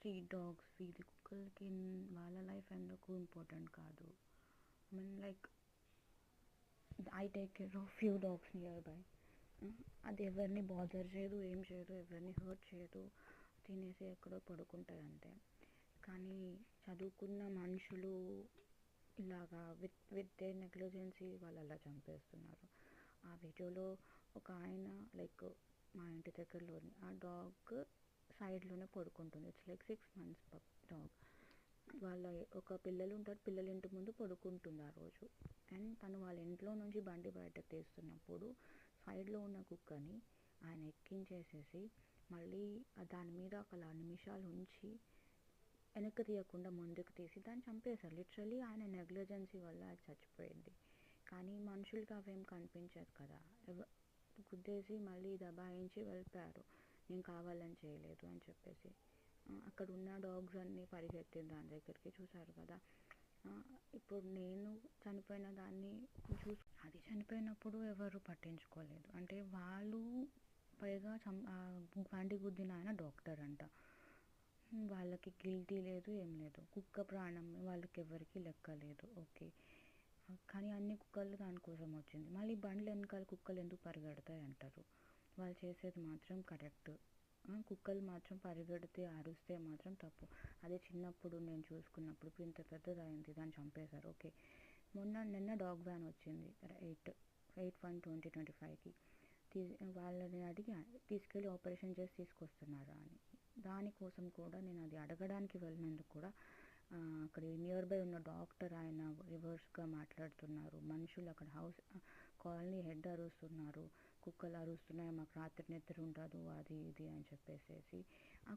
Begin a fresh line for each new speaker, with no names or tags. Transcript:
Street dogs వీధి కుక్కలకి వాళ్ళ లైఫ్ ఎందుకు ఇంపార్టెంట్ కాదు? I mean like I take care of few dogs near by. అది ఎవరిని బాదర్ చేయదు, ఏం చేయదు, ఎవరిని హర్ట్ చేయదు, తినేసి ఎక్కడో పడుకుంటాయి అంతే. కానీ చదువుకున్న మనుషులు ఇలాగా విత్ దే నెగ్లిజెన్సీ వాళ్ళు అలా చంపేస్తున్నారు. ఆ వీడియోలో ఒక ఆయన లైక్ మా ఇంటి దగ్గరలోని ఆ డాగ్ సైడ్లోనే పడుకుంటుంది. It's like 6 months dog. వాళ్ళ ఒక పిల్లలు ఉంటారు, పిల్లల ఇంటి ముందు పడుకుంటుంది ఆ రోజు. అండ్ తను వాళ్ళ ఇంట్లో నుంచి బండి బయటకు తీస్తున్నప్పుడు సైడ్లో ఉన్న కుక్కని ఆయన ఎక్కించేసేసి మళ్ళీ దాని మీద ఒక 2 నిమిషాలు ఉంచి వెనక్కి తీయకుండా ముందుకు తీసి దాన్ని చంపేశారు. లిటరలీ ఆయన నెగ్లిజెన్సీ వల్ల అది చచ్చిపోయింది. కానీ మనుషులకి అవేం కనిపించదు కదా, గుద్దేసి మళ్ళీ దబాయించి వెళ్ళిపోయారు, నేను కావాలని చేయలేదు అని చెప్పేసి. అక్కడ ఉన్న డాగ్స్ అన్నీ పరిగెత్తింది దాని దగ్గరికి, చూసారు కదా. ఇప్పుడు నేను చనిపోయిన దాన్ని అది చనిపోయినప్పుడు ఎవరు పట్టించుకోలేదు. అంటే వాళ్ళు పైగా బండి గుద్దిన ఆయన డాక్టర్ అంట, వాళ్ళకి గిల్టీ లేదు, ఏం లేదు. కుక్క ప్రాణం వాళ్ళకి ఎవరికి లెక్క లేదు, ఓకే. కానీ అన్ని కుక్కలు దానికోసం వచ్చింది. మళ్ళీ బండ్లు వెనకాల కుక్కలు ఎందుకు పరిగెడతాయి అంటారు. వాళ్ళు చేసేది మాత్రం కరెక్ట్. కుక్కలు మాత్రం పరిగెడితే అరుస్తే మాత్రం తప్పు. అదే చిన్నప్పుడు నేను చూసుకున్నప్పుడు ఇప్పుడు ఇంత పెద్దదైంది, దాన్ని చంపేశారు, ఓకే. నిన్న డాగ్ వ్యాన్ వచ్చింది 8/1/2025కి. వాళ్ళని అడిగి తీసుకెళ్ళి ఆపరేషన్ చేసి తీసుకొస్తున్నారా అని. దానికోసం కూడా నేను అది అడగడానికి వెళ్ళినందుకు కూడా అక్కడ నియర్ బై ఉన్న డాక్టర్ ఆయన రివర్స్గా మాట్లాడుతున్నారు. మనుషులు అక్కడ కాలనీ హెడ్ అరుస్తున్నారు, కుక్కలు అరుస్తున్నాయి, మాకు రాత్రి నిద్ర ఉండదు, అది ఇది అని చెప్పేసి.